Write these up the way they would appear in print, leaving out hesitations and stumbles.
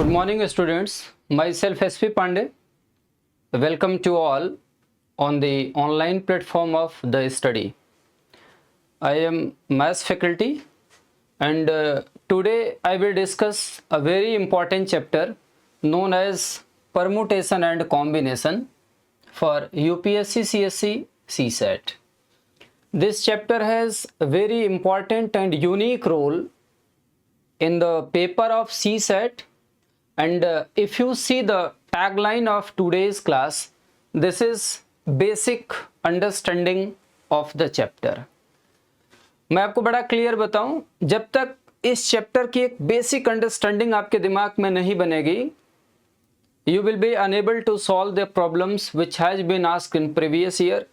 Good morning, students. Myself SP Pandey. Welcome to all on the online platform of the study. I am maths faculty, and today I will discuss a very important chapter known as permutation and combination for UPSC CSC CSAT. This chapter has a very important and unique role in the paper of CSAT, and if you see the tagline of today's class, this is basic understanding of the chapter. मैं आपको बड़ा clear बताऊं, जब तक इस chapter की एक basic understanding आपके दिमाग में नहीं बनेगी, you will be unable to solve the problems which has been asked in previous year,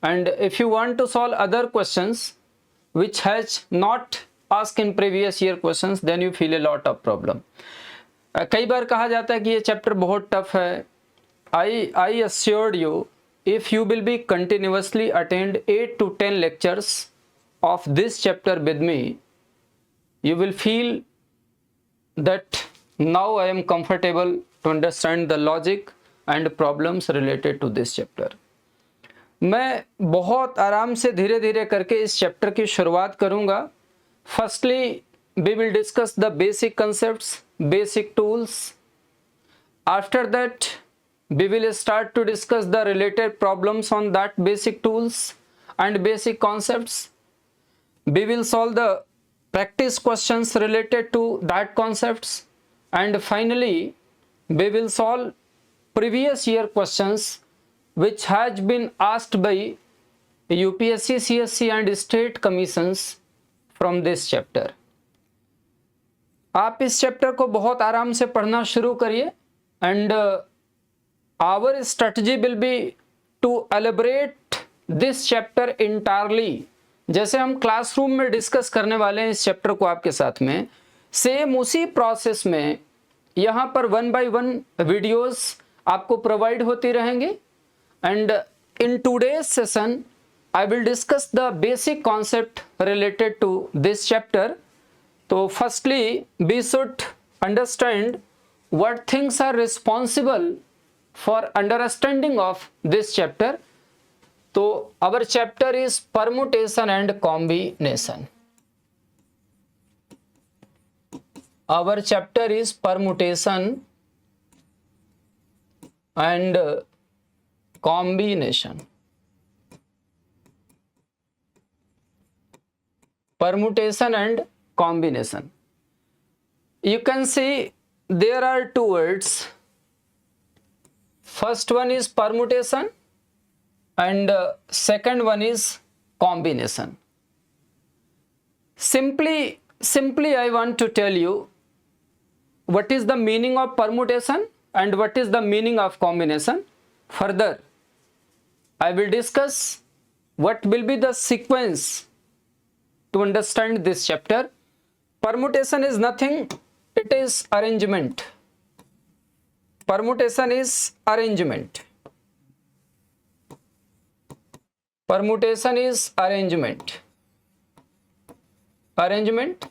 and if you want to solve other questions which has not asked in previous year questions, then you feel a lot of problem. कई बार कहा जाता है कि ये chapter बहुत tough है. I assured you, if you will be continuously attend 8 to 10 lectures of this chapter with me, you will feel that now I am comfortable to understand the logic and problems related to this chapter. मैं बहुत आराम से धीरे धीरे करके इस chapter की शुरुआत करूंगा. Firstly we will discuss the basic concepts, basic tools. After that, we will start to discuss the related problems on that basic tools and basic concepts. We will solve the practice questions related to that concepts, and finally we will solve previous year questions which has been asked by UPSC, CSC and state commissions from this chapter. आप इस chapter को बहुत आराम से पढ़ना शुरू करिए, and our strategy will be to elaborate this chapter entirely. जैसे हम क्लासरूम में डिस्कस करने वाले हैं इस चैप्टर को आपके साथ में, सेम उसी प्रोसेस में यहाँ पर 1 by 1 वीडियोस आपको प्रोवाइड होती रहेंगे. And in today's session I will discuss the basic concept related to this chapter. So firstly, we should understand what things are responsible for understanding of this chapter. So our chapter is permutation and combination. Our chapter is permutation and combination. Permutation and combination. You can see there are two words. First one is permutation and second one is combination. Simply I want to tell you what is the meaning of permutation and what is the meaning of combination. Further, I will discuss what will be the sequence to understand this chapter. Permutation is nothing, it is arrangement. Permutation is arrangement. Permutation is arrangement. Arrangement.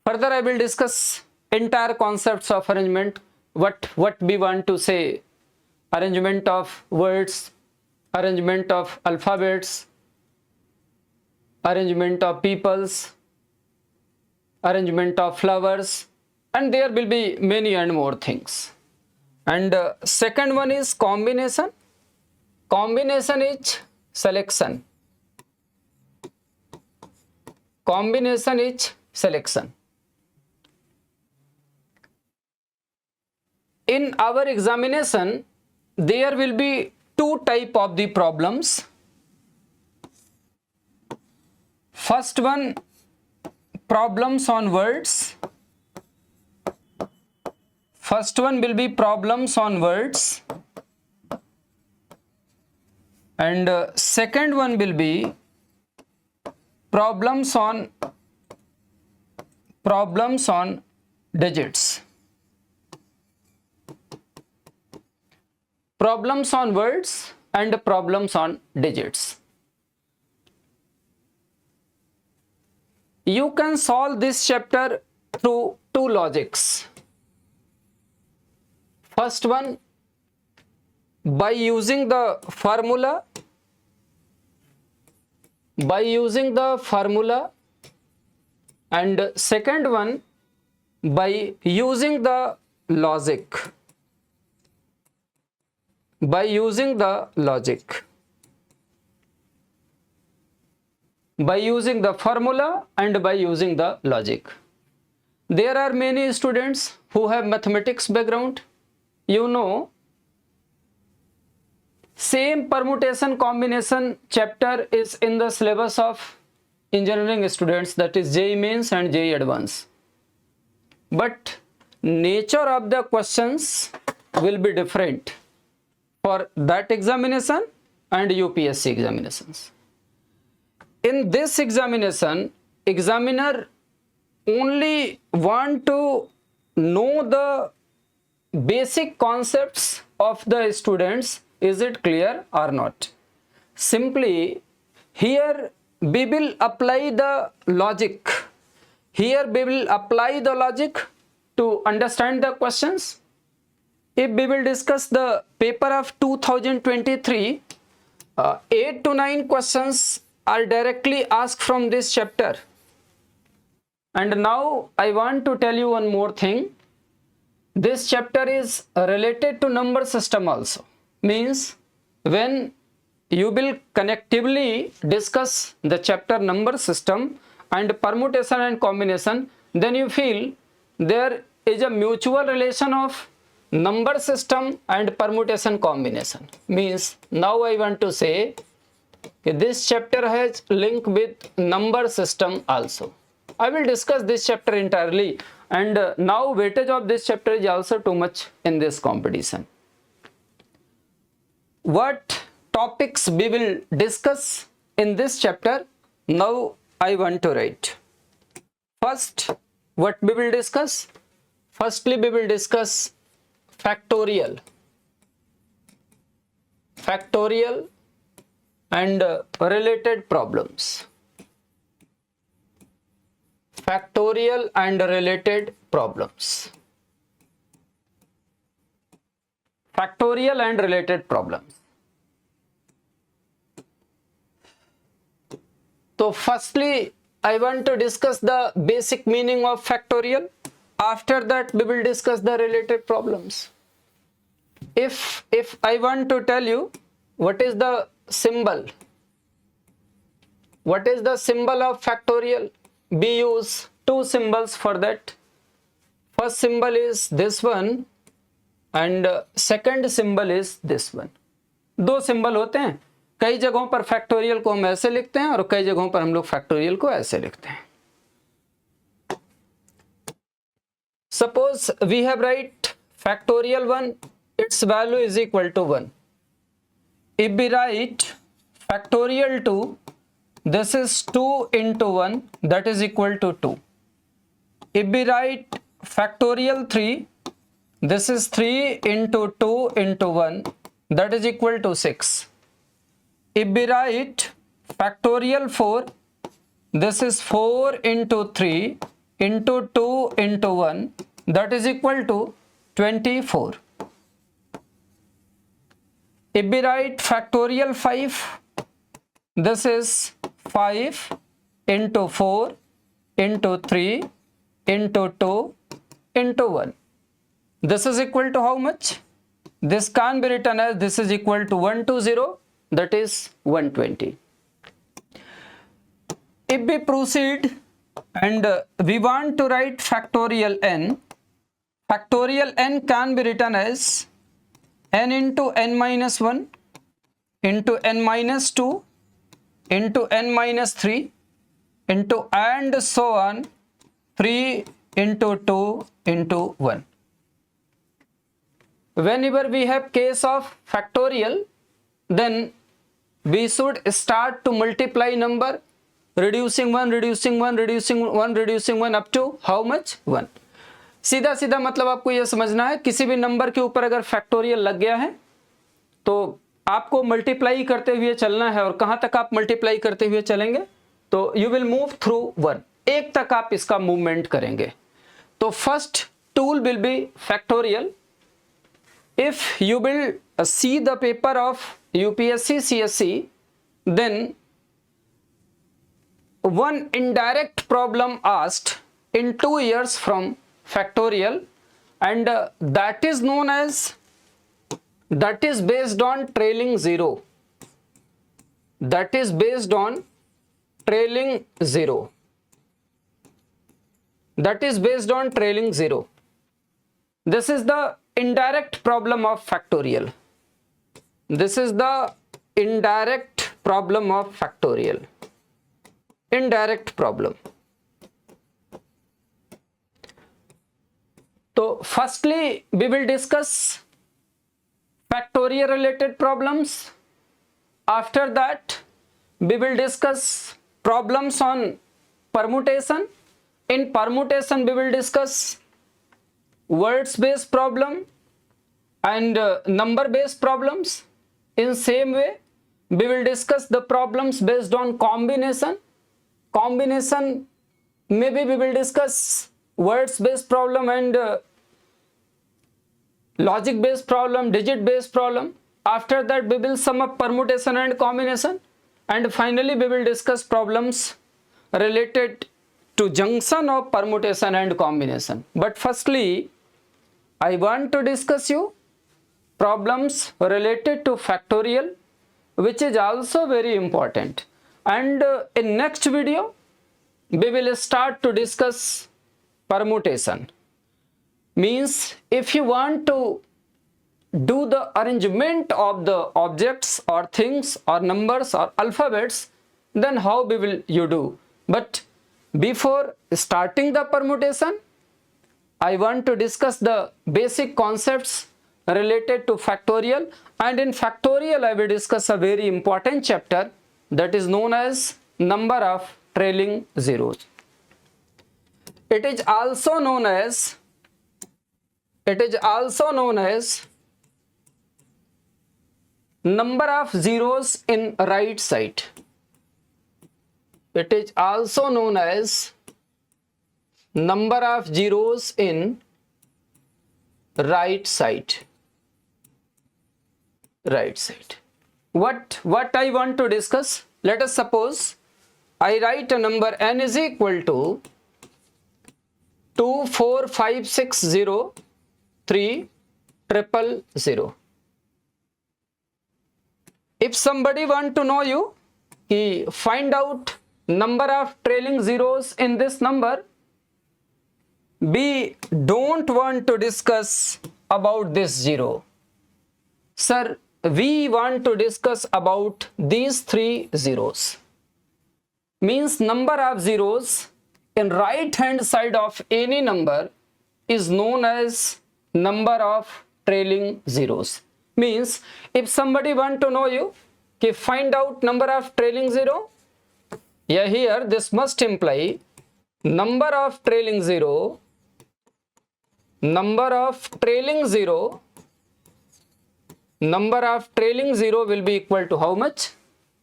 Further, I will discuss entire concepts of arrangement. What we want to say. Arrangement of words, arrangement of alphabets, arrangement of peoples, arrangement of flowers, and there will be many and more things. And second one is combination. Combination is selection. Combination is selection. In our examination, there will be two type of the problems. First one, problems on words. First one will be problems on words, and second one will be problems on digits. Problems on words and problems on digits. You can solve this chapter through two logics. First one, by using the formula, and second one by using the logic. By using the formula and by using the logic. There are many students who have mathematics background. You know, same permutation combination chapter is in the syllabus of engineering students, that is JEE Mains and JEE Advanced. But nature of the questions will be different for that examination and UPSC examinations. In this examination, examiner only want to know the basic concepts of the students. Is it clear or not? Simply, here we will apply the logic. Here we will apply the logic to understand the questions. If we will discuss the paper of 2023, 8 to 9 questions are directly asked from this chapter. And now I want to tell you one more thing. This chapter is related to number system also. Means when you will connectively discuss the chapter number system and permutation and combination, then you feel there is a mutual relation of number system and permutation combination. Means now I want to say this chapter has link with number system also. I will discuss this chapter entirely, and now weightage of this chapter is also too much in this competition. What topics we will discuss in this chapter, now I want to write. First, what we will discuss? Firstly, we will discuss factorial and related problems. Factorial and related problems. Factorial and related problems. So firstly, I want to discuss the basic meaning of factorial. After that, we will discuss the related problems. If I want to tell you what is the symbol, what is the symbol of factorial, we use two symbols for that. First symbol is this one and second symbol is this one. दो symbol होते हैं. कई जगहों पर factorial को हम ऐसे लिखते हैं और कई जगहों पर हम लोग फैक्टोरियल को ऐसे लिखते हैं. Suppose we have write factorial 1, its value is equal to 1. If we write factorial 2, this is 2 into 1, that is equal to 2. If we write factorial 3, this is 3 into 2 into 1, that is equal to 6. If we write factorial 4, this is 4 into 3 into 2 into 1, that is equal to 24. If we write factorial 5, this is 5 into 4 into 3 into 2 into 1. This is equal to how much? This can be written as this is equal to 120, that is 120. If we proceed and we want to write factorial n can be written as n into n minus 1 into n minus 2 into n minus 3 into and so on 3 into 2 into 1. Whenever we have case of factorial, then we should start to multiply number, reducing 1, reducing 1, reducing 1, reducing 1 up to how much? 1. सीधा सीधा मतलब आपको यह समझना है, किसी भी number के ऊपर अगर फैक्टोरियल लग गया है तो आपको मल्टीप्लाई करते हुए चलना है. और कहां तक आप मल्टीप्लाई करते हुए चलेंगे? तो यू विल मूव थ्रू 1, 1 तक आप इसका मूवमेंट करेंगे. तो first tool will be factorial. If you will see the paper of UPSC CSC, then one indirect problem asked in 2 years from factorial, and that is based on trailing zero. That is based on trailing zero. That is based on trailing zero. This is the indirect problem of factorial. This is the indirect problem of factorial. Indirect problem. So firstly we will discuss factorial related problems. After that we will discuss problems on permutation. In permutation we will discuss words based problem and number based problems. In same way we will discuss the problems based on combination. Maybe we will discuss words based problem and logic based problem, digit based problem. After that we will sum up permutation and combination, and finally we will discuss problems related to junction of permutation and combination. But firstly I want to discuss you problems related to factorial, which is also very important. And in next video we will start to discuss permutation. Means if you want to do the arrangement of the objects or things or numbers or alphabets, then how will you do? But before starting the permutation, I want to discuss the basic concepts related to factorial, and in factorial I will discuss a very important chapter that is known as number of trailing zeros. It is also known as number of zeros in right side. It is also known as number of zeros in right side. What I want to discuss, let us suppose I write a number n is equal to 245603000. If somebody want to know you, find out number of trailing zeros in this number, we don't want to discuss about this zero. Sir, we want to discuss about these 3 zeros. Means number of zeros in right hand side of any number is known as number of trailing zeros. Means if somebody want to know you, find out number of trailing zero, here this must imply number of trailing zero will be equal to how much?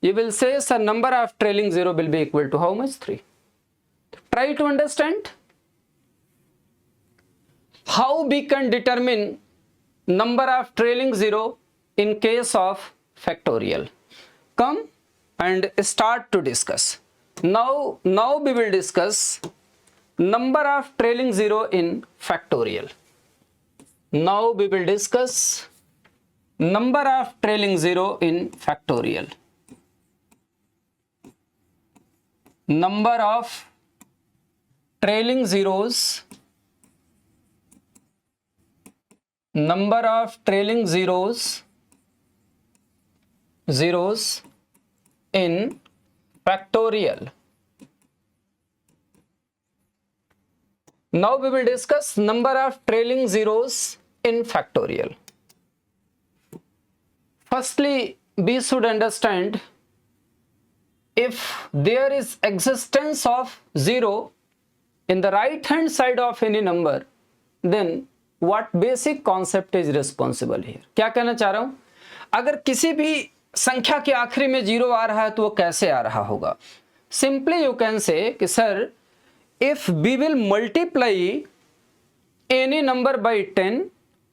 You will say, sir, number of trailing zero will be equal to how much? 3. Try to understand how we can determine number of trailing zero in case of factorial. Come and start to discuss. Now we will discuss number of trailing zero in factorial. Now we will discuss number of trailing zero in factorial. Number of trailing zeros in factorial. Now we will discuss number of trailing zeros in factorial. Firstly, we should understand, if there is existence of 0 in the right hand side of any number, then what basic concept is responsible here? क्या कहना चाह रहा हूं, अगर किसी भी संख्या के आखिरी में 0 आ रहा है तो वो कैसे आ रहा होगा? Simply you can say कि sir, if we will multiply any number by 10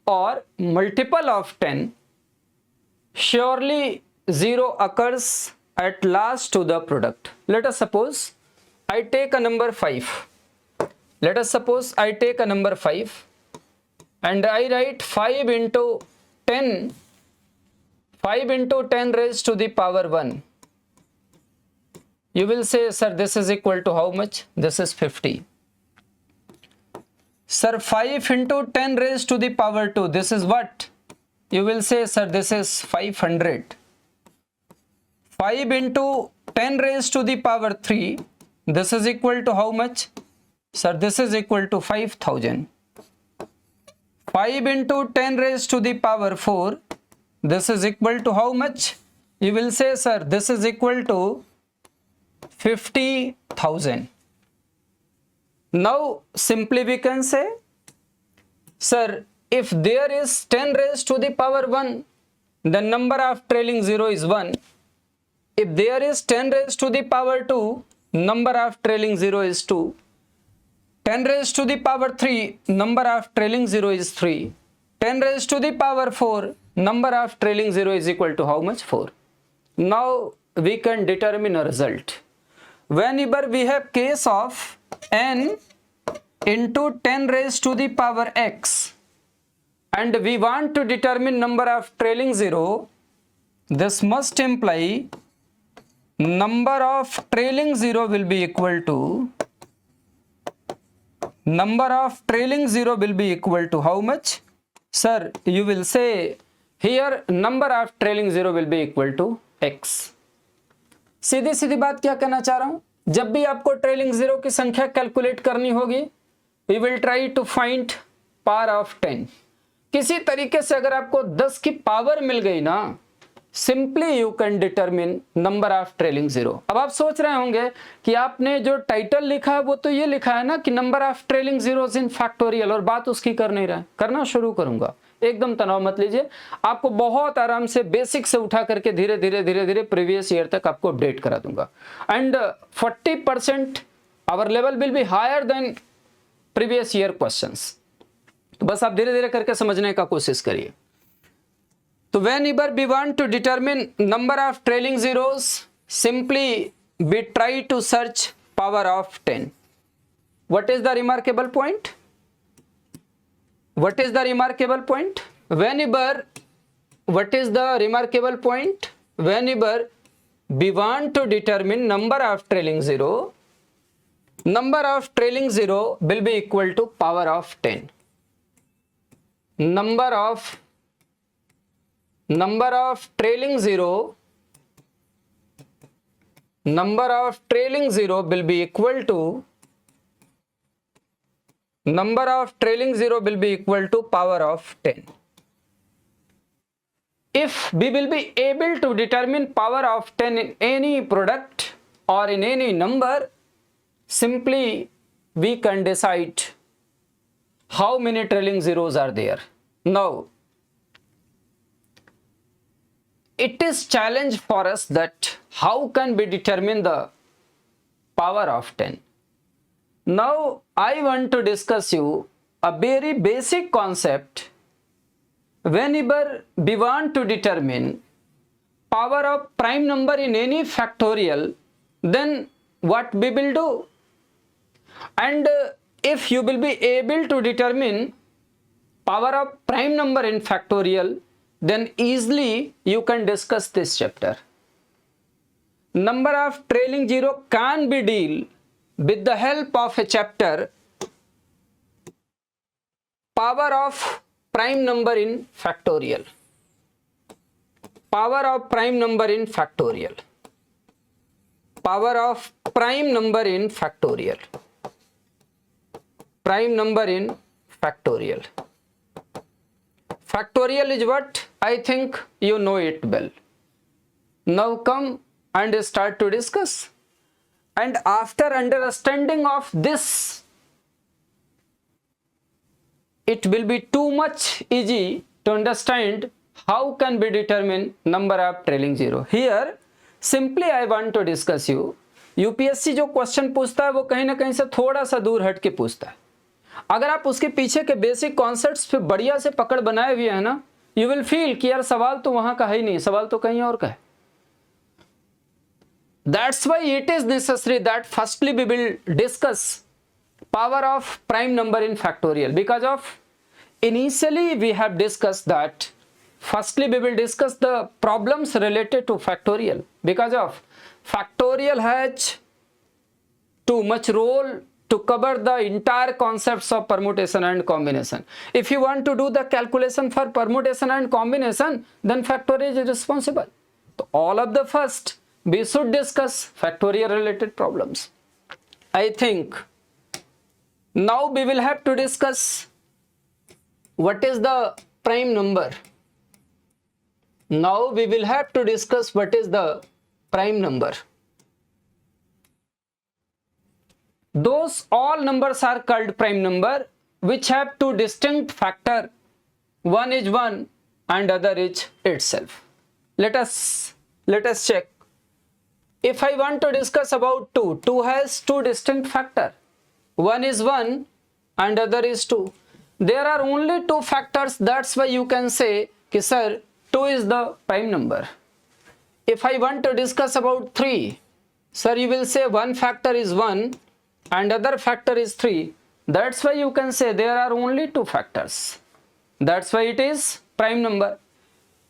or multiple of 10, surely 0 occurs at last to the product. Let us suppose I take a number 5. Let us suppose I take a number 5 and I write 5 into 10 raised to the power 1. You will say, sir, this is equal to how much? This is 50. Sir, 5 into 10 raised to the power 2, this is what? You will say, sir, this is 500. 5 into 10 raised to the power 3, this is equal to how much? Sir, this is equal to 5000. 5 into 10 raised to the power 4, this is equal to how much? You will say, sir, this is equal to 50,000. Now, simply we can say, sir, if there is 10 raised to the power 1, the number of trailing 0 is 1. If there is 10 raised to the power 2, number of trailing 0 is 2. 10 raised to the power 3, number of trailing 0 is 3. 10 raised to the power 4, number of trailing 0 is equal to how much? 4. Now we can determine a result. Whenever we have case of n into 10 raised to the power x and we want to determine number of trailing 0, this must imply number of trailing 0 will be equal to how much? Sir, you will say here number of trailing 0 will be equal to x. सीधी सीधी बात क्या कहना चाह रहा हूं, जब भी आपको trailing 0 की संख्या कैलकुलेट करनी होगी, we will try to find power of 10. किसी तरीके से अगर आपको 10 की पावर मिल गई ना, simply you can determine number of trailing 0. अब आप सोच रहे होंगे कि आपने जो टाइटल लिखा है वो तो ये लिखा है ना कि number of trailing zeros in factorial, और बात उसकी कर नहीं रहा है. करना शुरू करूंगा, एकदम तनाव मत लीजिए. आपको बहुत आराम से बेसिक से उठा करके धीरे धीरे प्रीवियस ईयर तक आपको अपडेट करा दूंगा. And 40% our level will be higher than previous year questions. तो बस आप धीरे धीरे करके समझने का कोशिश करिए. तो whenever we want to determine number of trailing zeros, simply we try to search power of 10. What is the remarkable point? What is the remarkable point? Whenever we want to determine number of trailing zero will be equal to power of 10. Number of trailing zero will be equal to power of 10. If we will be able to determine power of 10 in any product or in any number, simply we can decide how many trailing zeros are there. Now, it is challenge for us that how can we determine the power of 10. Now I want to discuss you a very basic concept. Whenever we want to determine power of prime number in any factorial, then what we will do? And if you will be able to determine power of prime number in factorial, then easily you can discuss this chapter. Number of trailing zero can be deal with the help of a chapter, power of prime number in factorial. Power of prime number in factorial. Power of prime number in factorial. Prime number in factorial. Factorial is what? I think you know it well. Now come and start to discuss. And after understanding of this, it will be too much easy to understand how can we determine number of trailing zero. Here simply I want to discuss you. UPSC जो question पूछता है वो कहीं ना कहीं से थोड़ा सा दूर हट के पूछता है. अगर आप उसके पीछे के बेसिक कॉन्सेप्ट्स पे बढ़िया से पकड़ बनाए हुए हैं ना, यू विल फील कि यार सवाल तो वहां का है ही नहीं, सवाल तो कहीं और का है. That's why it is necessary that firstly we will discuss power of prime number in factorial, because of initially we have discussed that firstly we will discuss the problems related to factorial, because of factorial has too much role to cover the entire concepts of permutation and combination. If you want to do the calculation for permutation and combination, then factorial is responsible. So all of the first we should discuss factorial related problems. I think now we will have to discuss what is the prime number. Now we will have to discuss what is the prime number. Those all numbers are called prime number which have two distinct factor. One is 1 and other is itself. Let us check. If I want to discuss about 2, 2 has two distinct factor. One is 1 and other is 2. There are only two factors, that's why you can say कि sir 2 is the prime number. If I want to discuss about 3, sir you will say one factor is 1 and other factor is 3. That's why you can say there are only two factors. That's why it is prime number.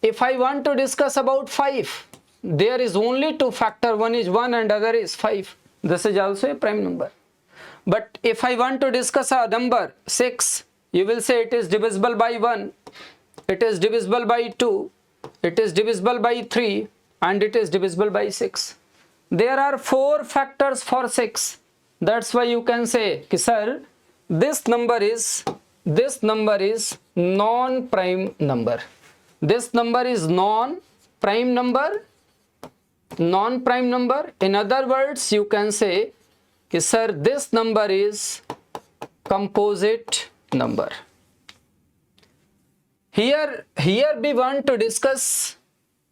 If I want to discuss about 5, there is only two factor, one is 1 and other is 5. This is also a prime number. But if I want to discuss a number 6, you will say it is divisible by 1, it is divisible by 2, it is divisible by 3 and it is divisible by 6. There are 4 factors for 6. That's why you can say कि sir this number is non-prime number. This number is non-prime number. Non-prime number. In other words, you can say कि sir this number is composite number. Here we want to discuss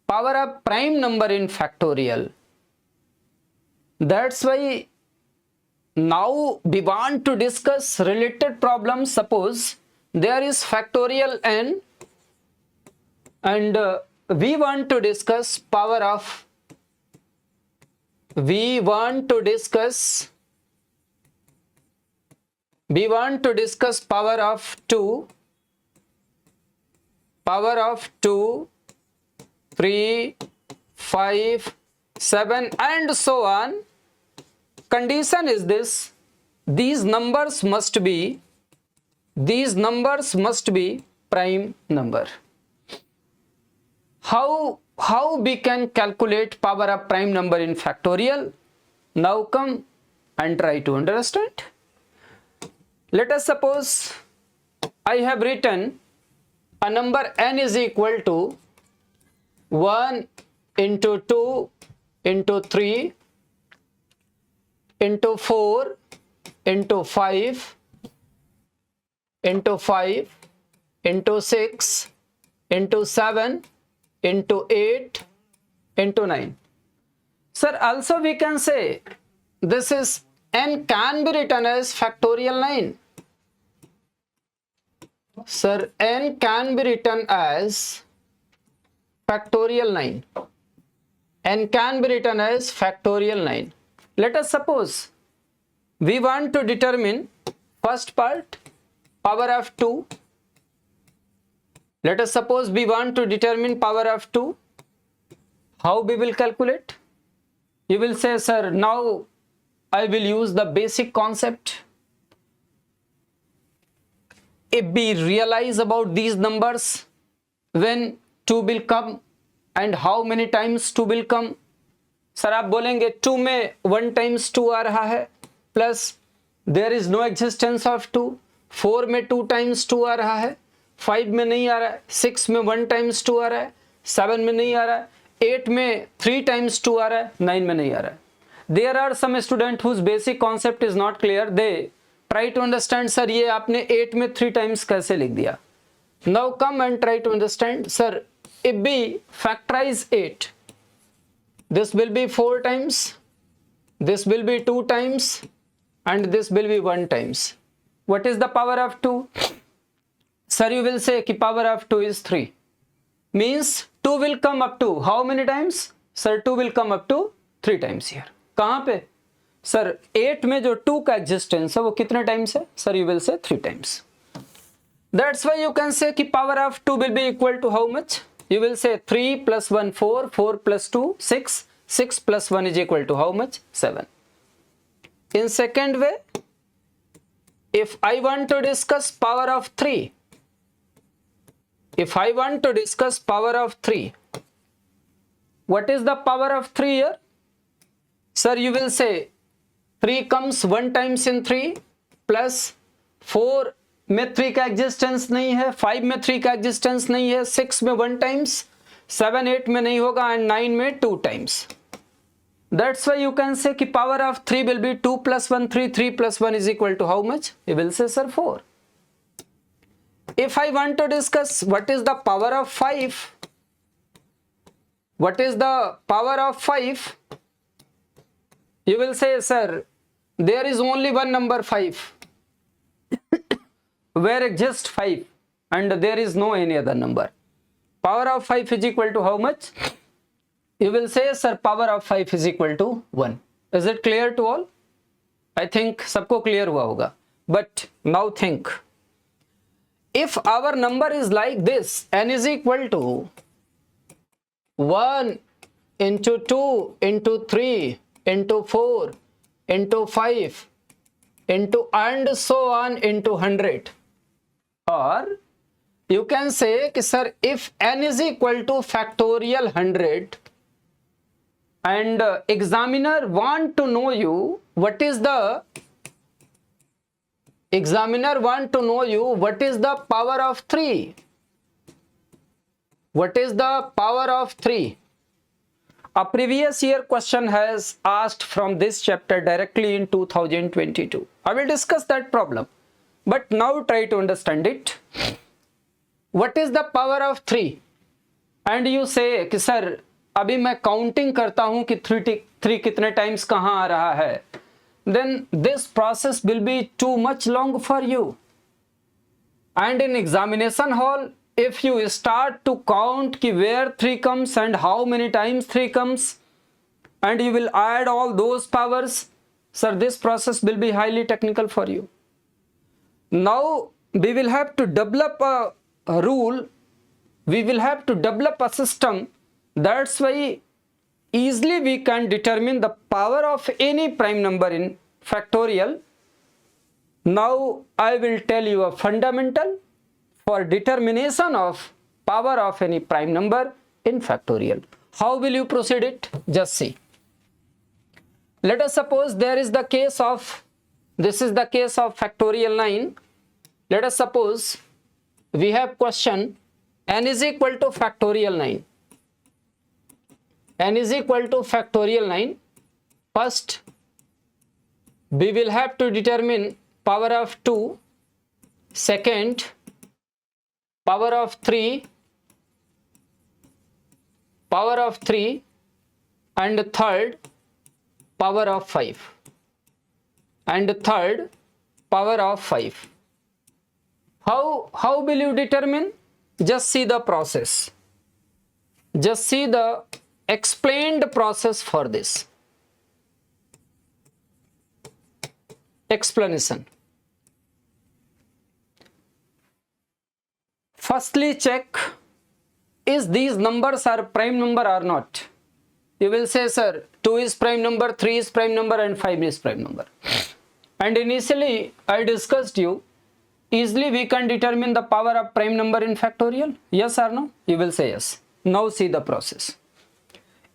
power of prime number in factorial. That's why now we want to discuss related problems. Suppose there is factorial n and we want to discuss power of power of 2, 3, 5, 7 and so on. Condition is this: these numbers must be prime number. How we can calculate power of prime number in factorial? Now come and try to understand. Let us suppose I have written a number n is equal to 1 into 2 into 3 into 4 into 5 into 6 into 7 into 8 into 9. Sir, also we can say this is n can be written as factorial 9. Sir, n can be written as factorial 9. N can be written as factorial 9. Let us suppose we want to determine first part, power of 2. Let us suppose we want to determine power of 2. How we will calculate? You will say, sir, now I will use the basic concept. If we realize about these numbers, when 2 will come and how many times 2 will come. Sir आप बोलेंगे 2 में 1 times 2 आ रहा है, plus there is no existence of 2. 4 में 2 times 2 आ रहा है, 5 में नहीं आ रहा है, 6 में 1 times 2 आ रहा है, 7 में नहीं आ रहा है, 8 में 3 times 2 आ रहा है, 9 में नहीं आ रहा है. There are some student whose basic concept is not clear. They try to understand, sir ये आपने 8 में 3 times कैसे लिख दिया. Now come and try to understand. Sir if we factorize 8, this will be 4 times, this will be 2 times and this will be 1 times. What is the power of 2? Sir, you will say कि power of 2 is 3. Means 2 will come up to how many times? Sir, 2 will come up to 3 times here. कहाँ पे? Sir, 8 में जो 2 का existence है वो कितने times है? Sir, you will say 3 times. That's why you can say कि power of 2 will be equal to how much? You will say 3 plus 1 4, 4 plus 2 6, 6 plus 1 is equal to how much? 7. In second way, if I want to discuss power of 3, if I want to discuss power of 3, what is the power of 3 here? Sir, you will say 3 comes 1 times in 3 plus 4 में 3 का existence नहीं है, 5 में 3 का existence नहीं है, 6 में 1 times, 7 8 में नहीं होगा एंड 9 में 2 times. That's why you can say कि power of 3 will be 2 plus 1 3, 3 plus 1 is equal to how much? You will say, sir, 4. If I want to discuss what is the power of 5, what is the power of 5? You will say, sir, there is only one number 5 where exists 5 and there is no any other number. Power of 5 is equal to how much? You will say, sir, power of 5 is equal to 1. Is it clear to all? I think सबको clear हुआ होगा. But now think, if our number is like this, n is equal to 1 into 2 into 3 into 4 into 5 into and so on into 100, or you can say कि sir, if n is equal to factorial 100 and examiner want to know you what is the power of 3. What is the power of 3? A previous year question has asked from this chapter directly in 2022. I will discuss that problem, but now try to understand it. What is the power of 3? And you say कि sir, अभी मैं counting करता हूं कि 3 कितने times कहां आ रहा है. Then this process will be too much long for you. And in examination hall, if you start to count कि where 3 comes and how many times 3 comes, and you will add all those powers, sir, this process will be highly technical for you. Now we will have to develop a rule, we will have to develop a system. That's why easily we can determine the power of any prime number in factorial. Now I will tell you a fundamental for determination of power of any prime number in factorial. How will you proceed it? Just see. Let us suppose there is the case of, this is the case of factorial 9. Let us suppose we have question n is equal to factorial 9. N is equal to factorial 9. First, we will have to determine power of 2. Second, power of 3. Power of 3. And third, power of 5. And third, power of 5. How will you determine? Just see the process. Just see the explained process for this. Explanation. Firstly, check is these numbers are prime number or not. You will say, sir, 2 is prime number, 3 is prime number and 5 is prime number. And initially I discussed you, easily we can determine the power of prime number in factorial. Yes or no? You will say yes. Now see the process.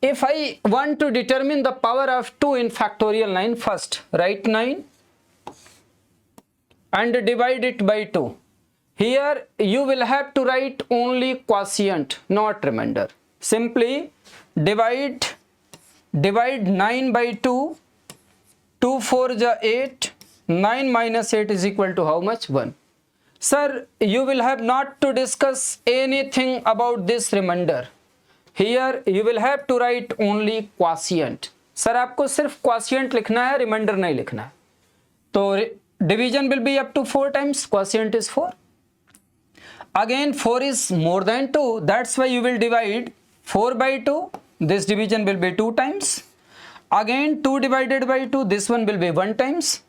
If I want to determine the power of 2 in factorial 9, first write 9 and divide it by 2. Here you will have to write only quotient, not remainder. Simply divide 9 by 2. 2 4 is 8. 9 minus 8 is equal to how much? 1. Sir, you will have not to discuss anything about this remainder. Here you will have to write only quotient. Sir आपको सिर्फ quotient लिखना है, reminder नहीं लिखना है. तो division will be up to 4 times, quotient is 4. Again 4 is more than 2, that's why you will divide 4 by 2, this division will be 2 times. Again 2 divided by 2, this one will be 1 times.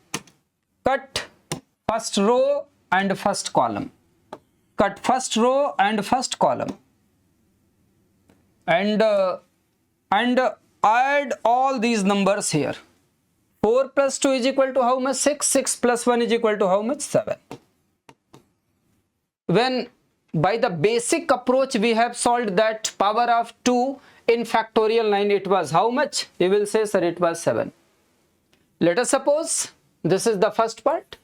Cut first row and first column. Cut first row and first column. And add all these numbers here. 4 plus 2 is equal to how much? 6. 6 plus 1 is equal to how much? 7. When by the basic approach we have solved that power of 2 in factorial 9, it was how much? You will say, sir, it was 7. Let us suppose, this is the first part.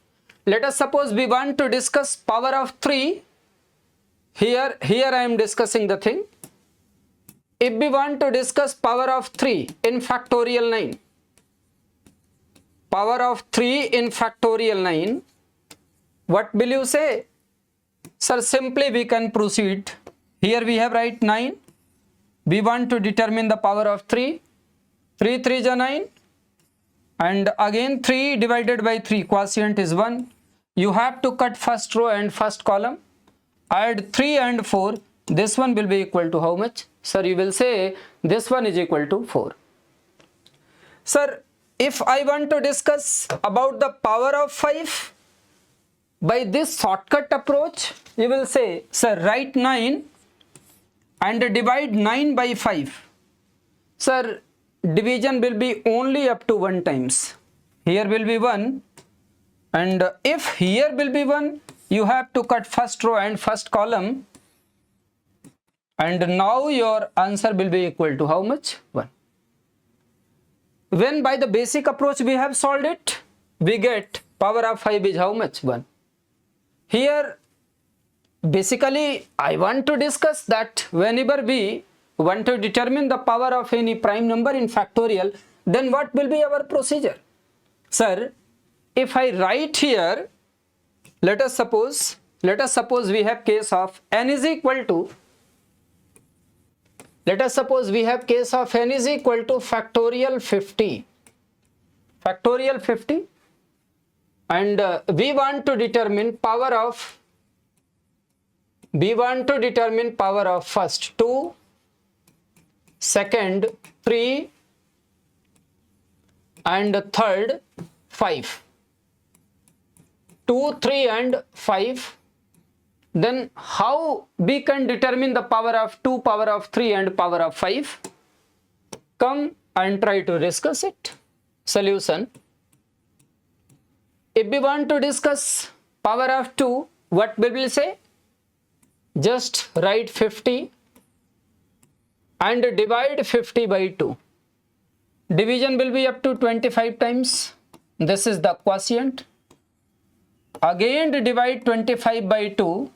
Let us suppose we want to discuss power of 3. Here I am discussing the thing. If we want to discuss power of 3 in factorial 9, power of 3 in factorial 9, what will you say? Sir, simply we can proceed. Here we have write 9. We want to determine the power of 3. 3 3 is 9. And again 3 divided by 3, quotient is 1. You have to cut first row and first column. Add 3 and 4. This one will be equal to how much? Sir, you will say this one is equal to 4. Sir, if I want to discuss about the power of 5, by this shortcut approach, you will say, sir, write 9 and divide 9 by 5. Sir, division will be only up to 1 times. Here will be 1. And if here will be 1, you have to cut first row and first column. And now your answer will be equal to how much? 1. When by the basic approach we have solved it, we get power of 5 is how much? 1. Here, basically, I want to discuss that whenever we want to determine the power of any prime number in factorial, then what will be our procedure? Sir, if I write here, let us suppose we have case of n is equal to, let us suppose we have case of n is equal to factorial 50. Factorial 50. And we want to determine power of first 2, second 3, and third 5. 2, 3 and 5. Then how we can determine the power of 2, power of 3 and power of 5? Come and try to discuss it. Solution. If we want to discuss power of 2, what we will say? Just write 50 and divide 50 by 2. Division will be up to 25 times. This is the quotient. Again divide 25 by 2.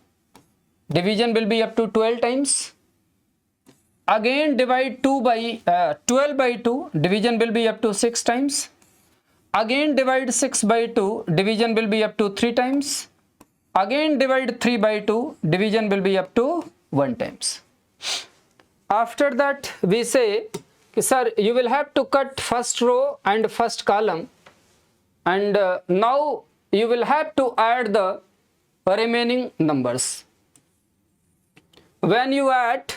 Division will be up to 12 times. Again divide 12 by 2. Division will be up to 6 times. Again divide 6 by 2, division will be up to 3 times. Again divide 3 by 2, division will be up to 1 times. After that we say, sir, you will have to cut first row and first column, and now you will have to add the remaining numbers. When you add,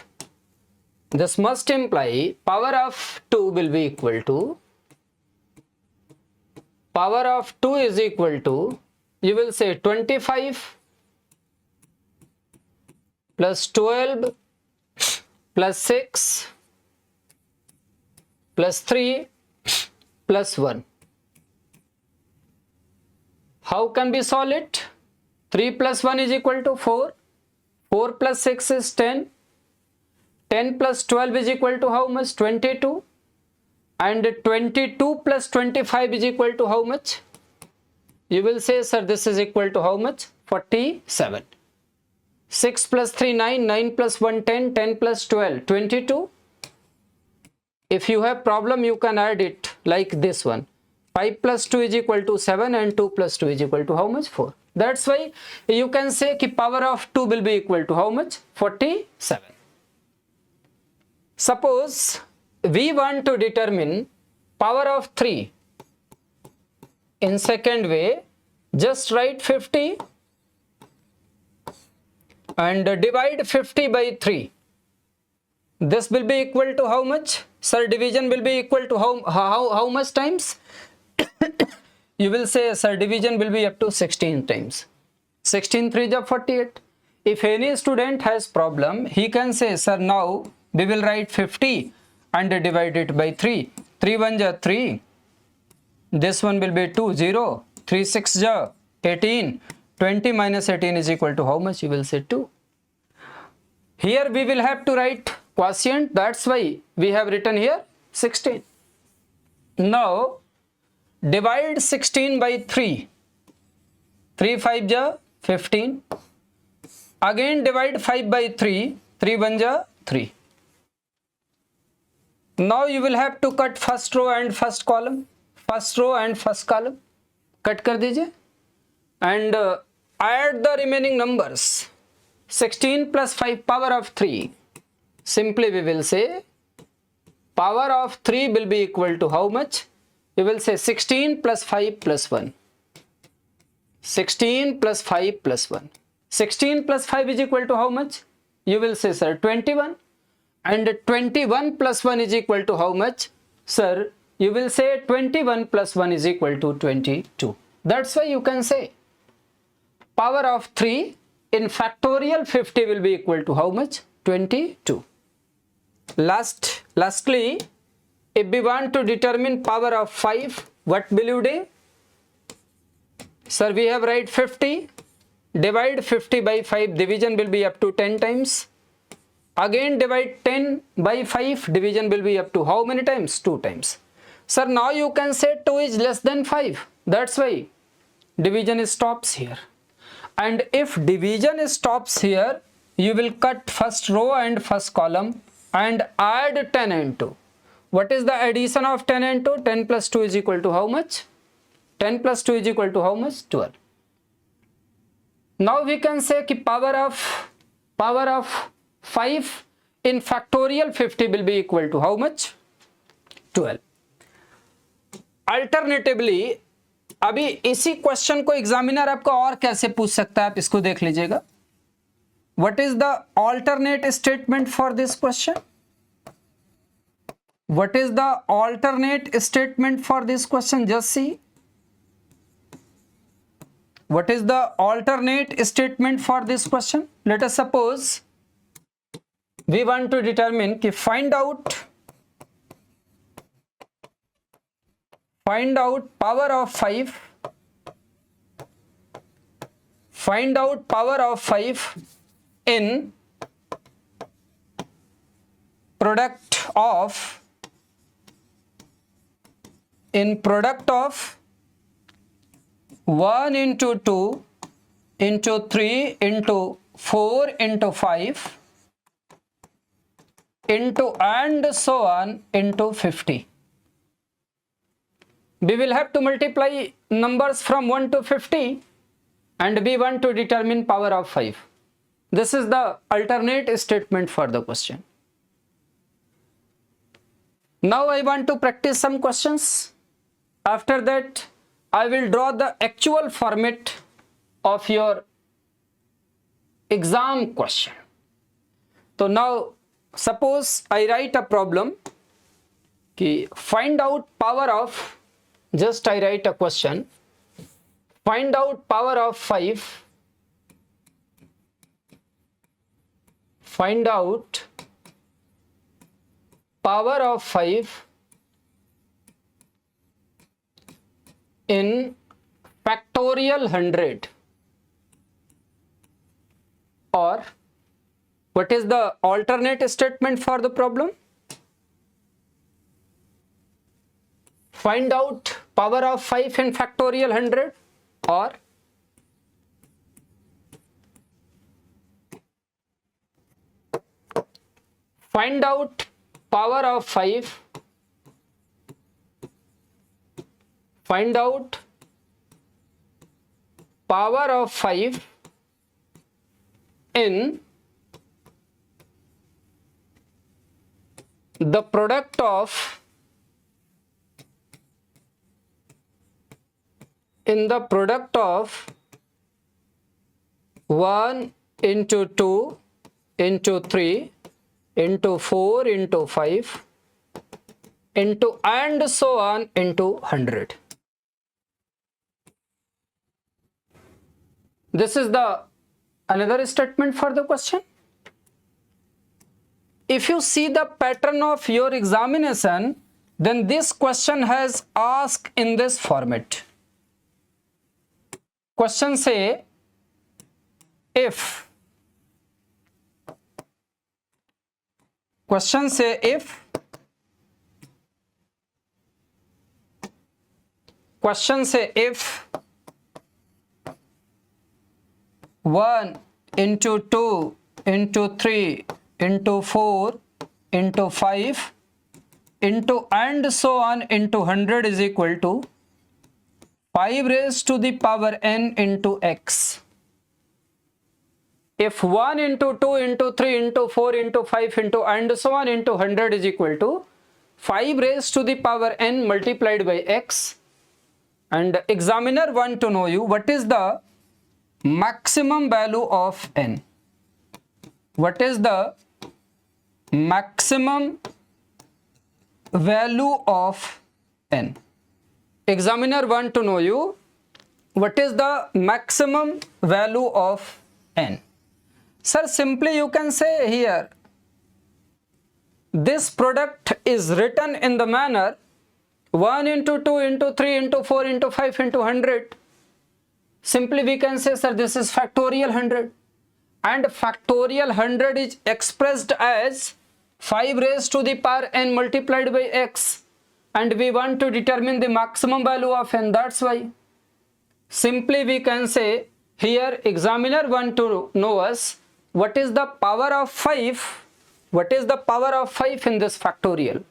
this must imply power of 2 will be equal to, power of 2 is equal to, you will say 25 plus 12 plus 6 plus 3 plus 1. How can we solve it? 3 plus 1 is equal to 4. 4 plus 6 is 10. 10 plus 12 is equal to how much? 22. And 22 plus 25 is equal to how much? You will say, sir, this is equal to how much? 47. 6 plus 3, 9. 9 plus 1, 10. 10 plus 12, 22. If you have problem, you can add it like this one. 5 plus 2 is equal to 7 and 2 plus 2 is equal to how much? 4. That's why you can say ki power of 2 will be equal to how much? 47. Suppose we want to determine power of 3 in second way. just write 50 and divide 50 by 3. This will be equal to how much? Sir, division will be equal to how much times? You will say, sir, division will be up to 16 times. 16 3 is 48. If any student has problem, he can say, sir, now we will write 50 and divide it by 3. 3 1 is 3. This one will be 2 0. 3 6 is 18. 20 minus 18 is equal to how much? You will say 2. Here we will have to write quotient. That's why we have written here 16. Now divide 16 by 3. 3 5 is 15. Again divide 5 by 3. 3 1 is 3. Now you will have to cut first row and first column. First row and first column. Cut कर दीजिए. And add the remaining numbers. 16 plus 5 power of 3. Simply we will say power of 3 will be equal to how much? You will say 16 plus 5 plus 1. 16 plus 5 plus 1. 16 plus 5 is equal to how much? You will say, sir, 21. And 21 plus 1 is equal to how much? Sir, you will say 21 plus 1 is equal to 22. That's why you can say power of 3 in factorial 50 will be equal to how much? 22. Lastly, if we want to determine power of 5, what will you do? Sir, we have write 50. Divide 50 by 5. Division will be up to 10 times. Again divide 10 by 5. Division will be up to how many times? 2 times. Sir, now you can say 2 is less than 5. That's why division stops here. And if division stops here, you will cut first row and first column and add 10 and 2. What is the addition of 10 and 2? 10 plus 2 is equal to how much? 10 plus 2 is equal to how much? 12. Now we can say कि power of 5 in factorial 50 will be equal to how much? 12. Alternatively, अभी इसी question को examiner आपको और कैसे पूछ सकता है, आप इसको देख लीजिएगा. What is the alternate statement for this question? What is the alternate statement for this question? Just see. What is the alternate statement for this question? Let us suppose we want to determine कि find out power of 5. Find out power of 5 in product of 1 into 2 into 3 into 4 into 5 into and so on into 50. We will have to multiply numbers from 1 to 50 and we want to determine power of 5. This is the alternate statement for the question. Now I want to practice some questions. After that, I will draw the actual format of your exam question. So now, suppose I write a problem कि find out power of, just I write a question, find out power of 5, find out power of 5 in factorial 100, or what is the alternate statement for the problem? Find out power of 5 in factorial 100, or find out power of 5, find out power of 5 in the product of in the product of 1 into 2 into 3 into 4 into 5 into and so on into 100. This is the another statement for the question. If you see the pattern of your examination, then this question has asked in this format. Question say if, question say if, question say if 1 into 2 into 3 into 4 into 5 into and so on into 100 is equal to 5 raised to the power n into x. If 1 into 2 into 3 into 4 into 5 into and so on into 100 is equal to 5 raised to the power n multiplied by x, and examiner want to know you what is the maximum value of n. What is the maximum value of n? Examiner want to know you what is the maximum value of n. Sir, simply you can say here, this product is written in the manner 1 into 2 into 3 into 4 into 5 into 100. Simply we can say, sir, this is factorial 100, and factorial 100 is expressed as 5 raised to the power n multiplied by x, and we want to determine the maximum value of n. That's why simply we can say here examiner want to know us what is the power of 5, what is the power of 5 in this factorial.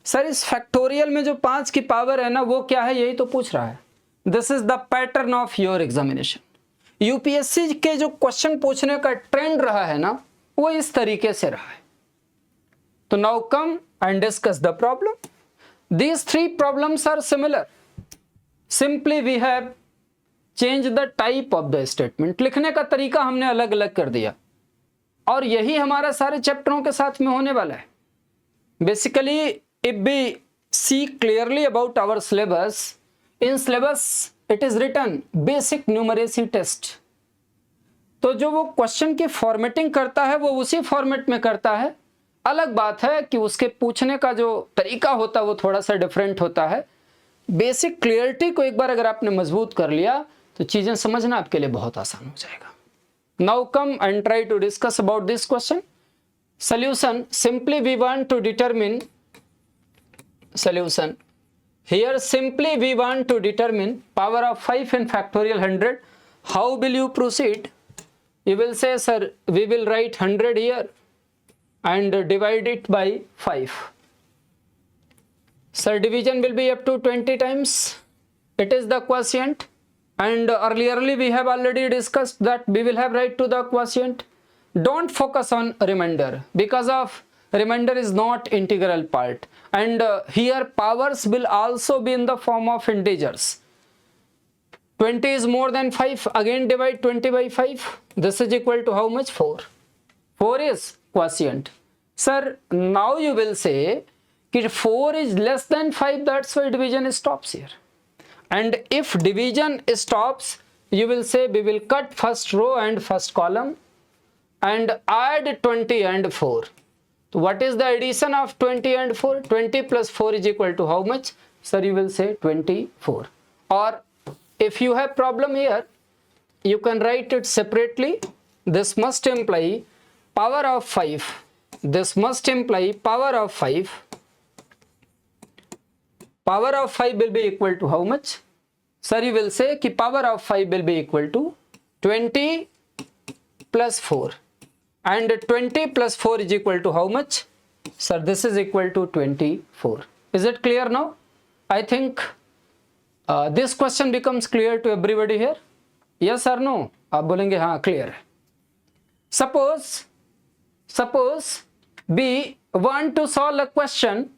Sir इस factorial में जो 5 की power है ना वो क्या है, यही तो पूछ रहा है. This is the pattern of your examination. UPSC के जो क्वेश्चन पूछने का ट्रेंड रहा है ना वो इस तरीके से रहा है. तो now come and discuss the problem. These 3 problems are similar. Simply we have change the type of the statement. लिखने का तरीका हमने अलग अलग कर दिया, और यही हमारा सारे चैप्टरों के साथ में होने वाला है. Basically if we see clearly about our syllabus, in syllabus it is written basic numeracy test. तो जो वो क्वेश्चन की फॉर्मेटिंग करता है वो उसी फॉर्मेट में करता है. अलग बात है कि उसके पूछने का जो तरीका होता है वो थोड़ा सा डिफरेंट होता है. बेसिक क्लियरिटी को एक बार अगर आपने मजबूत कर लिया तो चीजें समझना आपके लिए बहुत आसान हो जाएगा. Now come and try to discuss about this question. Solution. Simply we want to determine solution. Here simply we want to determine power of 5 in factorial 100. How will you proceed? You will say, sir, we will write 100 here and divide it by 5. Sir, division will be up to 20 times. It is the quotient, and earlierly we have already discussed that we will have write to the quotient. Don't focus on remainder because of remainder is not integral part, and here powers will also be in the form of integers. 20 is more than 5. Again divide 20 by 5. This is equal to how much? 4. 4 is quotient. Sir, now you will say that 4 is less than 5, that's why division stops here. And if division stops, you will say we will cut first row and first column and add 20 and 4. So what is the addition of 20 and 4? 20 plus 4 is equal to how much? Sir, you will say 24. Or if you have problem here, you can write it separately. This must imply power of 5. This must imply power of 5. Power of 5 will be equal to how much? Sir, you will say कि power of 5 will be equal to 20 plus 4. And 20 plus 4 is equal to how much? Sir, this is equal to 24. Is it clear now? I think this question becomes clear to everybody here. Yes or no? आप बोलेंगे हाँ clear है. Suppose we want to solve a question,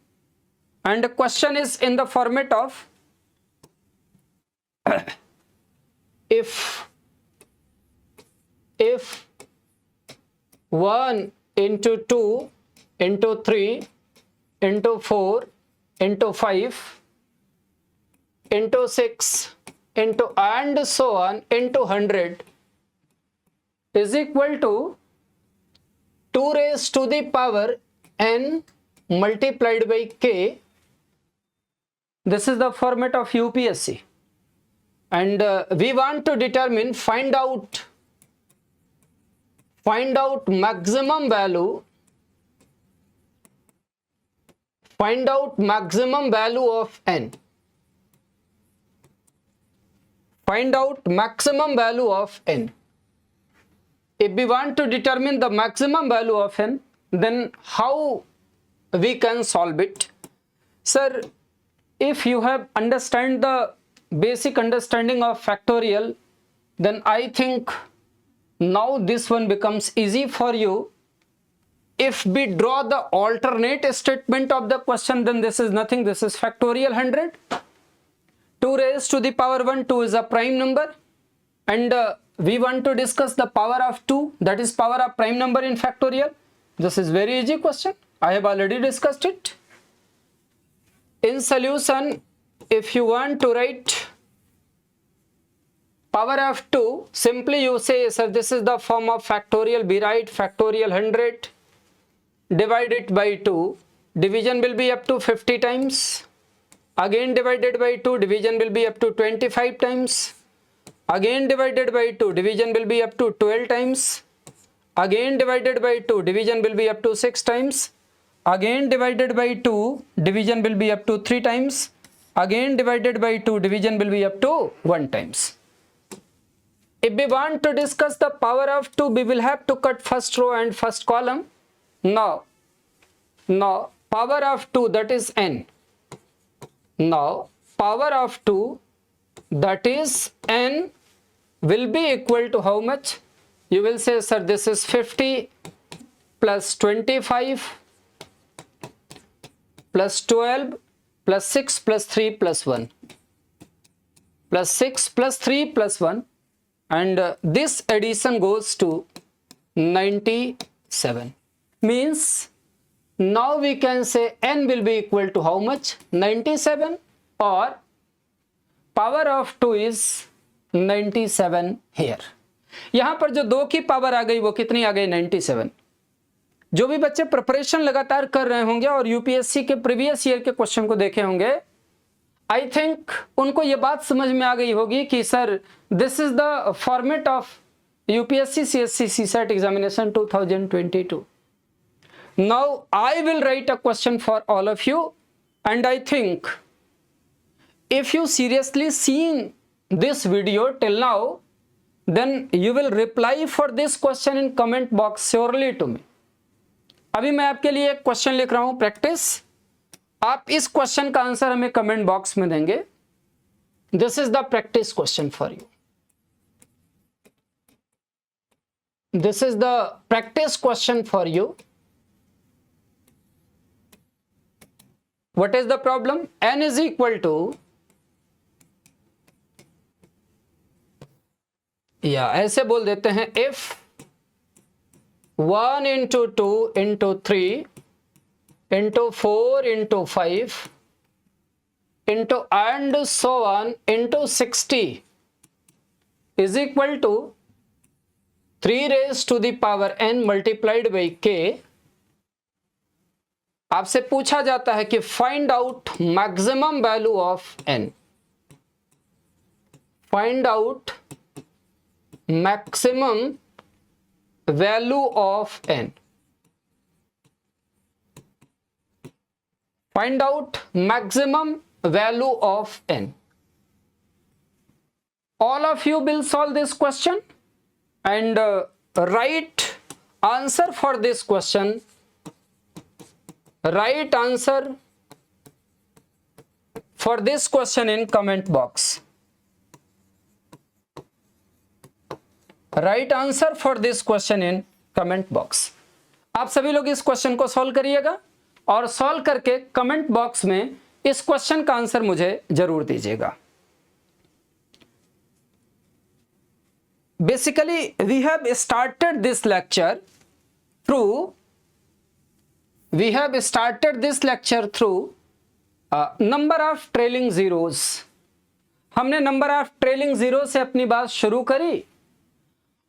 and the question is in the format of if 1 into 2 into 3 into 4 into 5 into 6 into and so on into 100 is equal to 2 raised to the power n multiplied by k. This is the format of UPSC, and we want to determine, find out maximum value, find out maximum value of n, find out maximum value of n. If we want to determine the maximum value of n, then how we can solve it? Sir, if you have understand the basic understanding of factorial, then I think now this one becomes easy for you. If we draw the alternate statement of the question, then this is nothing, this is factorial 100. 2 raised to the power 1, 2 is a prime number, and we want to discuss the power of 2, that is power of prime number in factorial. This is very easy question, I have already discussed it. In solution, if you want to write power of 2, simply you say, sir, this is the form of factorial, we write factorial 100, divide it by 2, division will be up to 50 times, again divided by 2, division will be up to 25 times, again divided by 2, division will be up to 12 times, again divided by 2, division will be up to 6 times, again divided by 2, division will be up to 3 times, again divided by 2, division will be up to 1 times. If we want to discuss the power of 2, we will have to cut first row and first column. Now power of 2, that is n. Now power of 2, that is n, will be equal to how much? You will say, sir, this is 50 plus 25 plus 12 plus 6 plus 3 plus 1 plus 6 plus 3 plus 1, and this addition goes to 97. Means now we can say n will be equal to how much? 97, or power of 2 is 97 here. यहाँ पर जो 2 की power आ गई वो कितनी आ गई? 97. जो भी बच्चे प्रिपरेशन लगातार कर रहे होंगे और यूपीएससी के प्रीवियस ईयर के क्वेश्चन को देखे होंगे, आई थिंक उनको ये बात समझ में आ गई होगी कि sir this is the format of UPSC CSC CSAT examination 2022. Now I will write a question for all of you, and I think if you seriously seen this video till now, then you will reply for this question in comment box surely to me. अभी मैं आपके लिए एक question लिख रहा हूं practice, आप इस क्वेश्चन का आंसर हमें कमेंट बॉक्स में देंगे. This is the practice question for you. This is the practice question for you. What is the problem? N is equal to, ऐसे बोल देते हैं, if 1 into 2 into 3 into 4 into 5 into and so on into 60 is equal to 3 raised to the power n multiplied by k. आपसे पूछा जाता है कि find out maximum value of n. Find out maximum value of n. Find out maximum value of n. All of you will solve this question and write answer for this question. Write answer for this question in comment box. Write answer for this question in comment box. आप सभी लोग इस question को solve करिएगा और solve करके comment box में इस क्वेश्चन का आंसर मुझे जरूर दीजिएगा. basically we have started this lecture through number of trailing zeros. हमने नंबर ऑफ ट्रेलिंग जीरो से अपनी बात शुरू करी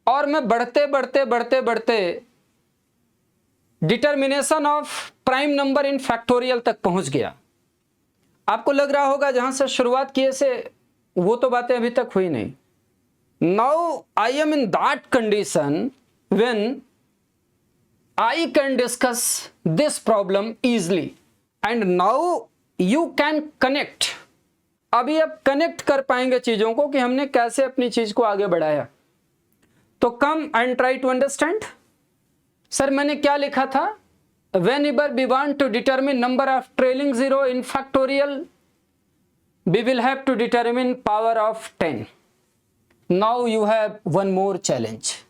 और मैं बढ़ते बढ़ते बढ़ते बढ़ते determination of prime number in factorial तक पहुंच गया। आपको लग रहा होगा जहां से शुरुआत किए से वो तो बातें अभी तक हुई नहीं। Now I am in that condition when I can discuss this problem easily and now you can connect. अभी आप कनेक्ट कर पाएंगे चीजों को कि हमने कैसे अपनी चीज को आगे बढ़ाया। तो come and try to understand. Sir मैंने क्या लिखा था? Whenever we want to determine number of trailing zero in factorial, we will have to determine power of 10. Now you have one more challenge.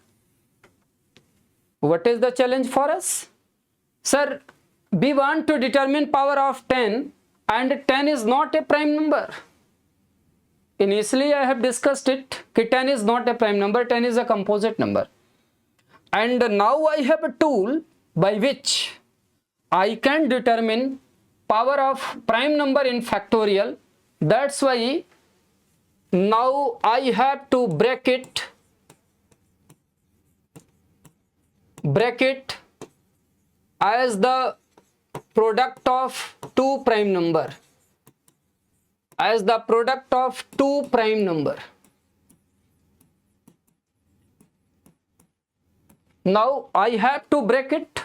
What is the challenge for us? Sir, we want to determine power of 10 and 10 is not a prime number. Initially I have discussed it that 10 is not a prime number, 10 is a composite number. And now I have a tool by which I can determine power of prime number in factorial. That's why now I have to break it as the product of two prime number, now I have to break it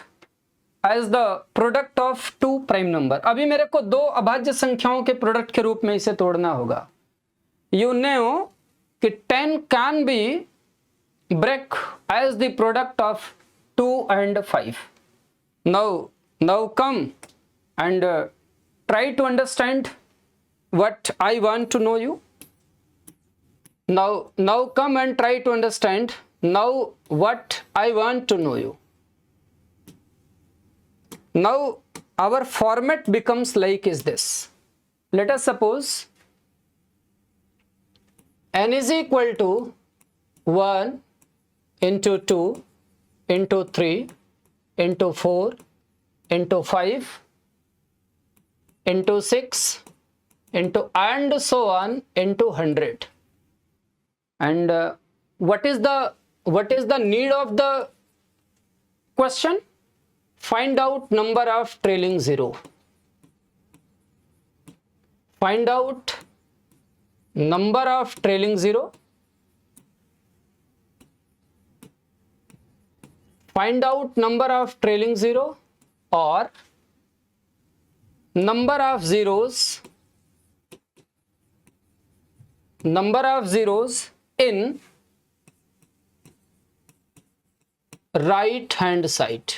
as the product of two prime number. अभी मेरे को दो अभाज्य संख्याओं के product के रूप में इसे तोड़ना होगा। You know कि 10 can be break as the product of 2 and 5. Now come and try to understand what I want to know you. Now come and try to understand now what I want to know you. Now our format becomes like is this. Let us suppose n is equal to 1 into 2 into 3 into 4 into 5 into 6 into and so on into 100. And what is the need of the question? Find out number of trailing zero. Find out number of trailing zero. Find out number of trailing zero or number of zeros in right hand side.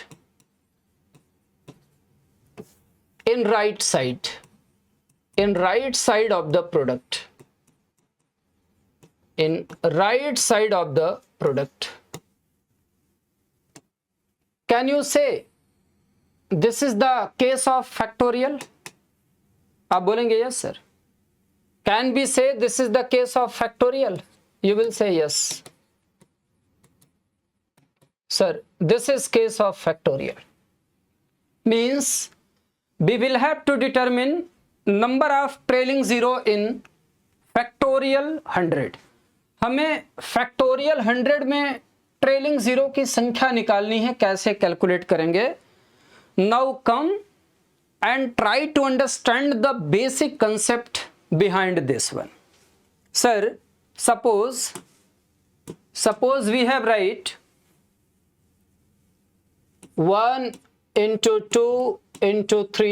In right side of the product. In right side of the product. Can you say this is the case of factorial? आप बोलेंगे yes sir. Can we say this is the case of factorial? You will say yes. Sir, this is case of factorial. Means we will have to determine number of trailing zero in factorial 100. हमें factorial 100 में trailing zero की संख्या निकालनी है। कैसे calculate करेंगे? Now come and try to understand the basic concept behind this one. Sir suppose we have write 1 into 2 into 3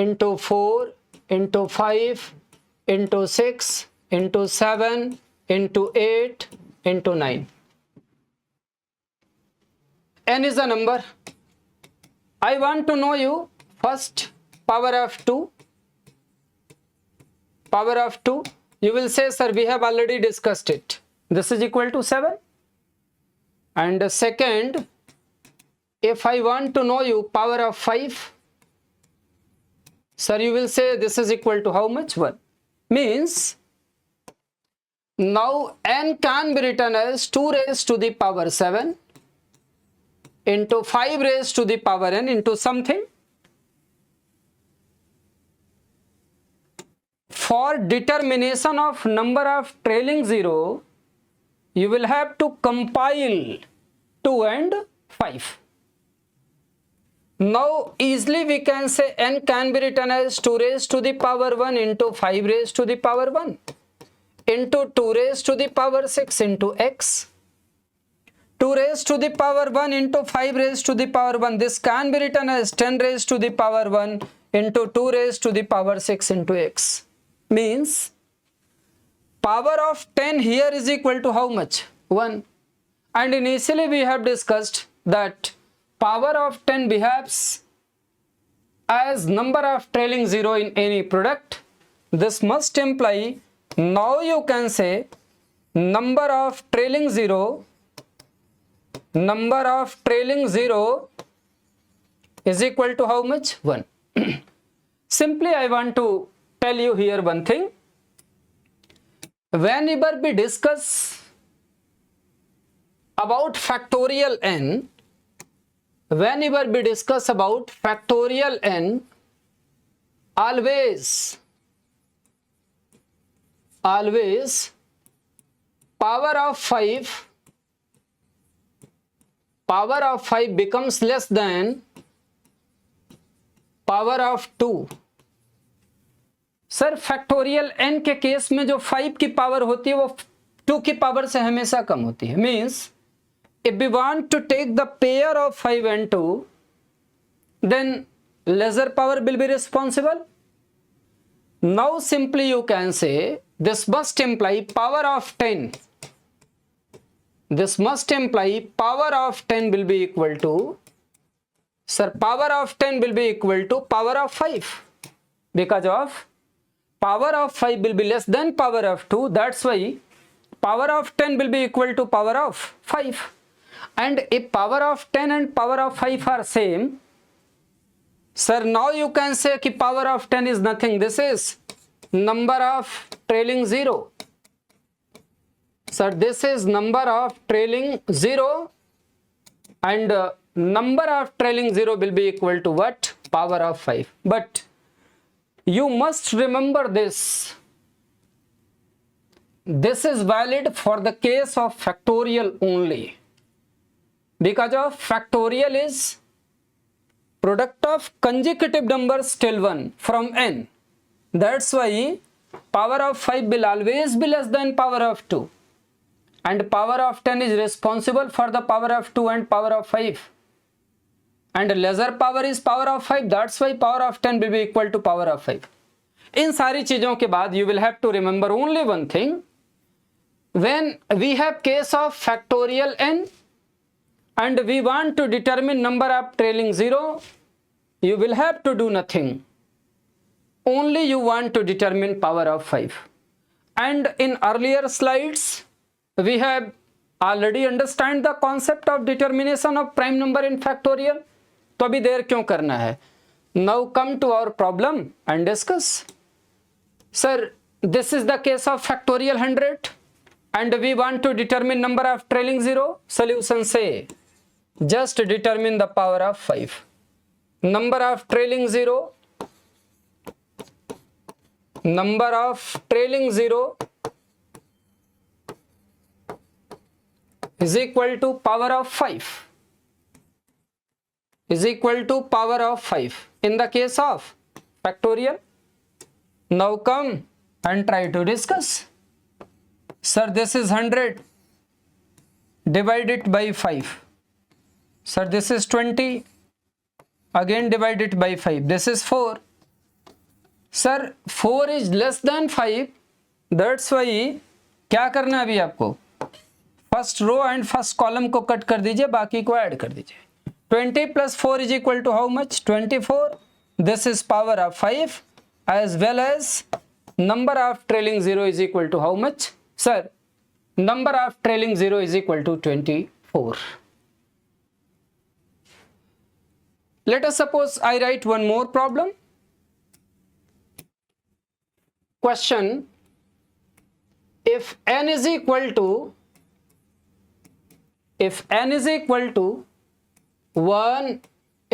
into 4 into 5 into 6 into 7 into 8 into 9. N is a number. I want to know you first power of 2. Power of 2. You will say, sir, we have already discussed it. This is equal to 7. And second, if I want to know you power of 5, sir, you will say this is equal to how much? 1. Means Now n can be written as 2 raised to the power 7 into 5 raised to the power n into something. For determination of number of trailing 0, you will have to compile 2 and 5. Now easily we can say n can be written as 2 raised to the power 1 into 5 raised to the power 1 into 2 raised to the power 6 into x. 2 raised to the power 1 into 5 raised to the power 1. This can be written as 10 raised to the power 1 into 2 raised to the power 6 into x. Means power of 10 here is equal to how much? 1. And initially we have discussed that power of 10 behaves as number of trailing 0 in any product. This must imply, now you can say number of trailing 0 is equal to how much? 1. Simply I want to tell you here one thing. Whenever we discuss about factorial n, always power of 5 becomes less than power of 2. Sir factorial n के case में जो 5 की power होती है वो 2 की power से हमेशा कम होती है. Means if we want to take the pair of 5 and 2, then lesser power will be responsible. Now simply you can say this must imply power of 10. This must imply power of 10 will be equal to, sir, power of 10 will be equal to power of 5, because of power of 5 will be less than power of 2. That's why power of 10 will be equal to power of 5. And if power of 10 and power of 5 are same, sir, now you can say that power of 10 is nothing. This is number of trailing 0. Sir, this is number of trailing 0, and number of trailing 0 will be equal to what? Power of 5. But you must remember this. This is valid for the case of factorial only, because of factorial is product of consecutive numbers till 1 from n. That's why power of 5 will always be less than power of 2, and power of 10 is responsible for the power of 2 and power of 5, and lesser power is power of 5. That's why power of 10 will be equal to power of 5. इन सारी चीजों के बाद you will have to remember only one thing. When we have case of factorial n and we want to determine number of trailing 0, you will have to do nothing. Only you want to determine power of 5. And in earlier slides, we have already understand the concept of determination of prime number in factorial. तो अभी देर क्यों करना है? Now come to our problem and discuss. Sir, this is the case of factorial 100 and we want to determine number of trailing 0. Solution say, just determine the power of 5. Number of trailing 0, is equal to power of 5. Is equal to power of 5 in the case of factorial. Now come and try to discuss. Sir, this is 100. Divide it by 5. Sir, this is 20. Again divide it by 5. This is 4. Sir, 4 is less than 5. That's why क्या करना है अभी आपको? First row and first column को cut कर दीजिए, बाकी को ऐड कर दीजिए. 20 plus 4 is equal to how much? 24. This is power of 5 as well as number of trailing 0 is equal to how much? Sir, number of trailing 0 is equal to 24. Let us suppose I write one more problem. Question: if n is equal to 1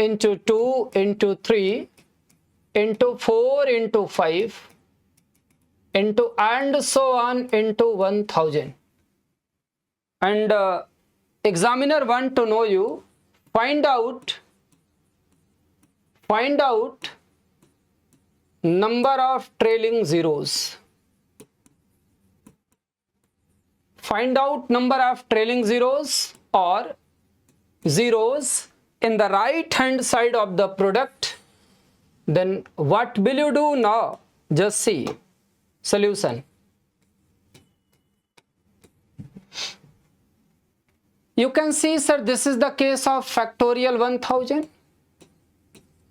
into 2 into 3 into 4 into 5 into and so on into 1000, and examiner want to know you find out number of trailing zeros. Find out number of trailing zeros or zeros in the right hand side of the product. Then what will you do now? Just see solution. You can see, sir, this is the case of factorial 1000.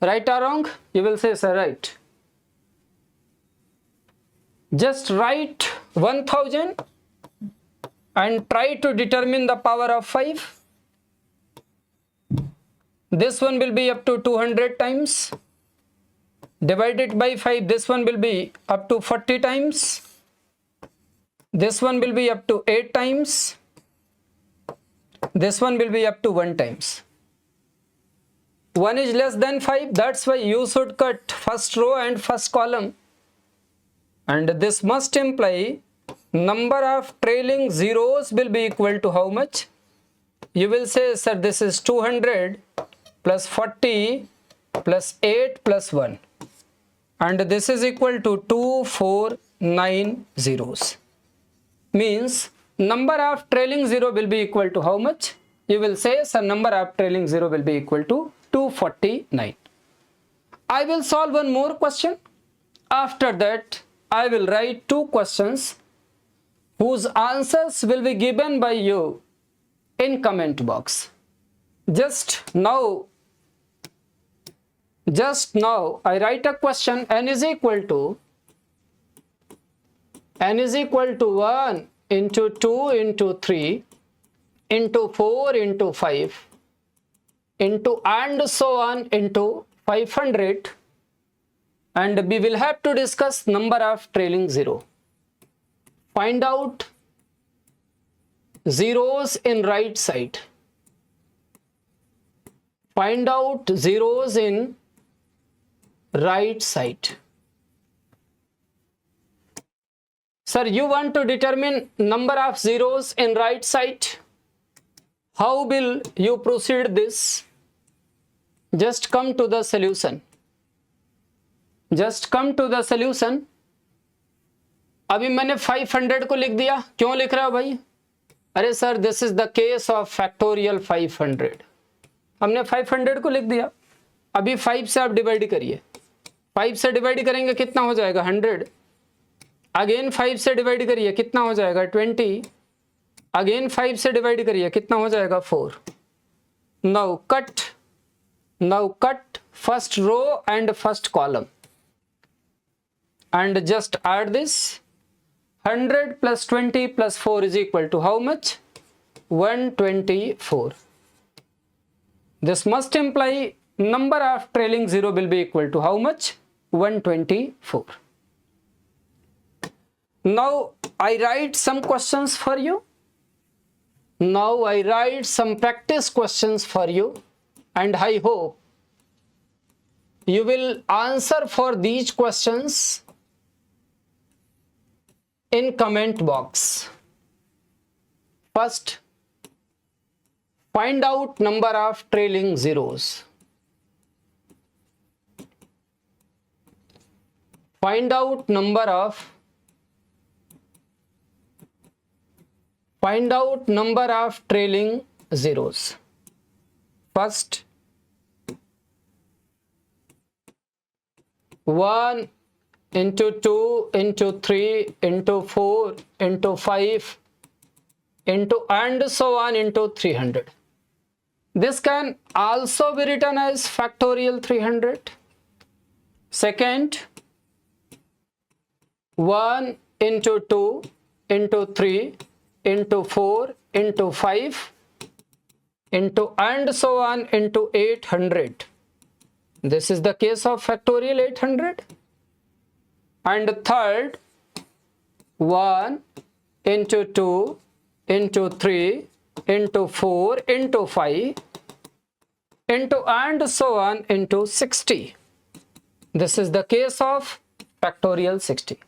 Right or wrong? You will say, sir, right. Just write 1000 and try to determine the power of 5. This one will be up to 200 times. Divided by 5, this one will be up to 40 times. This one will be up to 8 times. This one will be up to 1 times. 1 is less than 5, that's why you should cut first row and first column. And this must imply number of trailing zeros will be equal to how much? You will say, sir, this is 200 plus 40 plus 8 plus 1. And this is equal to 249 zeros. Means number of trailing zero will be equal to how much? You will say, sir, number of trailing zero will be equal to 249. I will solve one more question. After that, I will write 2 questions whose answers will be given by you in comment box. Just now I write a question. N is equal to 1 into 2 into 3 into 4 into 5 into and so on into 500, and we will have to discuss number of trailing zero. Find out zeros in right side. Find out zeros in right side. Sir, you want to determine number of zeros in right side. How will you proceed this? Just come to the solution. Just come to the solution. अभी मैंने 500 को लिख दिया. क्यों लिख रहा हो भाई? अरे sir, this is the case of factorial 500. हमने 500 को लिख दिया. अभी 5 से आप डिवाइड करिए. 5 से डिवाइड करेंगे कितना हो जाएगा? 100. अगेन 5 से डिवाइड करिए कितना हो जाएगा? 20. अगेन 5 से डिवाइड करिए कितना हो जाएगा? 4. Now cut first row and first column and just add this. 100 plus 20 plus 4 is equal to how much? 124. This must imply number of trailing zero will be equal to how much? 124. Now I write some questions for you. Now I write some practice questions for you, and I hope you will answer for these questions in comment box. First, find out number of trailing zeros. Find out number of trailing zeros. First, 1 into 2 into 3 into 4 into 5 into and so on into 300. This can also be written as factorial 300. Second, 1 into 2 into 3 into 4 into 5 into and so on into 800. This is the case of factorial 800. And third, 1 into 2 into 3 into 4 into 5 into and so on into 60. This is the case of factorial 60.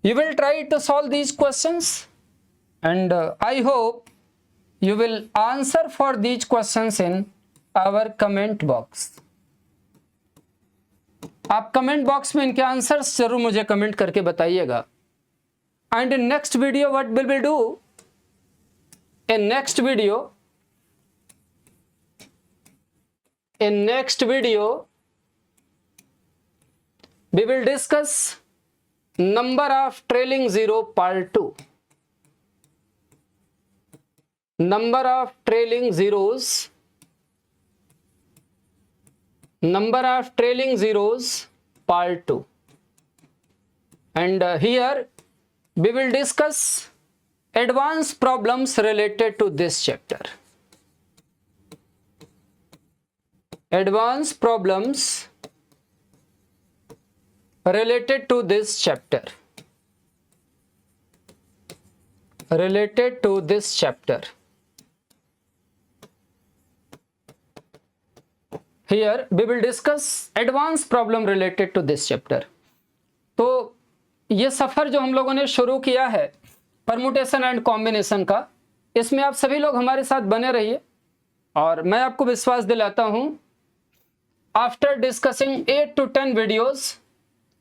You will try to solve these questions, and I hope you will answer for these questions in our comment box. आप comment box में इनके answers जरूर मुझे comment करके बताइएगा. And in next video, what we will do? In next video, we will discuss number of trailing zero part 2. Number of trailing zeros part 2. And here we will discuss advanced problems related to this chapter. Advanced problems related to this chapter. Here we will discuss advanced problem related to this chapter. तो ये सफ़र जो हम लोगों ने शुरू किया है permutation and combination का, इसमें आप सभी लोग हमारे साथ बने रहिए. और मैं आपको विश्वास दिलाता हूँ, after discussing 8 to 10 videos,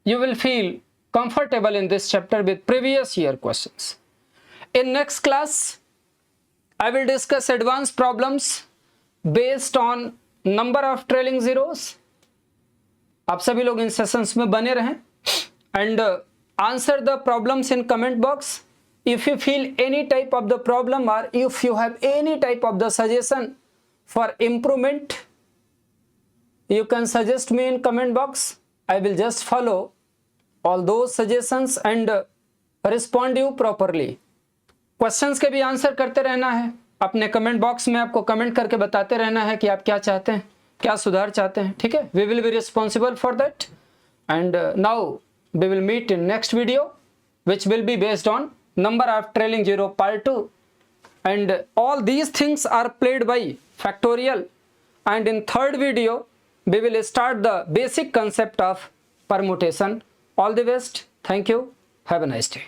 you will feel comfortable in this chapter with previous year questions. In next class, I will discuss advanced problems based on number of trailing zeros. आप सभी लोग इन सेशंस में बने रहें and answer the problems in comment box. If you feel any type of the problem or if you have any type of the suggestion for improvement, you can suggest me in comment box. I will just follow all those suggestions and respond you properly. Questions के भी answer करते रहना है. अपने comment box में आपको comment करके बताते रहना है कि आप क्या चाहते हैं, क्या सुधार चाहते हैं. ठीक है, we will be responsible for that. And now we will meet in next video, which will be based on number of trailing zero part 2. And all these things are played by factorial. And in third video, we will start the basic concept of permutation. All the best. Thank you. Have a nice day.